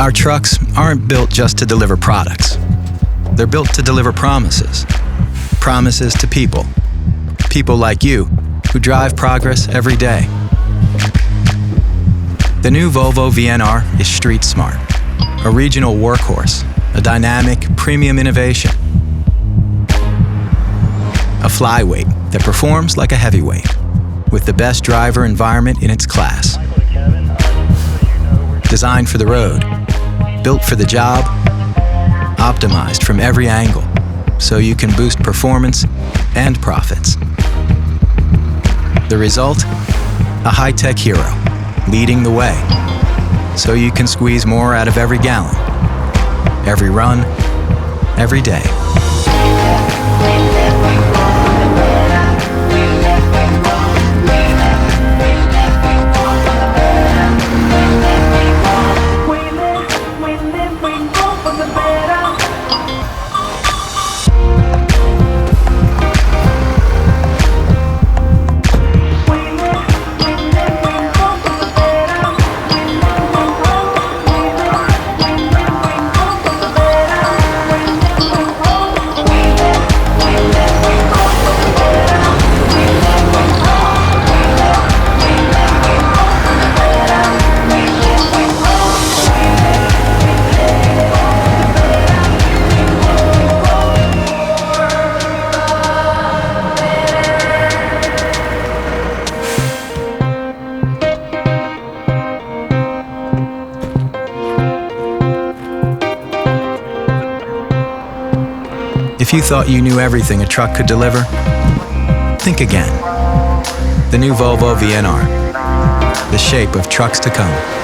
Our trucks aren't built just to deliver products. They're built to deliver promises. Promises to people. People like you, who drive progress every day. The new Volvo VNR is street smart, a regional workhorse, a dynamic, premium innovation. A flyweight that performs like a heavyweight, with the best driver environment in its class. Designed for the road, built for the job, optimized from every angle, so you can boost performance and profits. The result? A high-tech hero, leading the way, so you can squeeze more out of every gallon, every run, every day. If you thought you knew everything a truck could deliver, think again. The new Volvo VNR, the shape of trucks to come.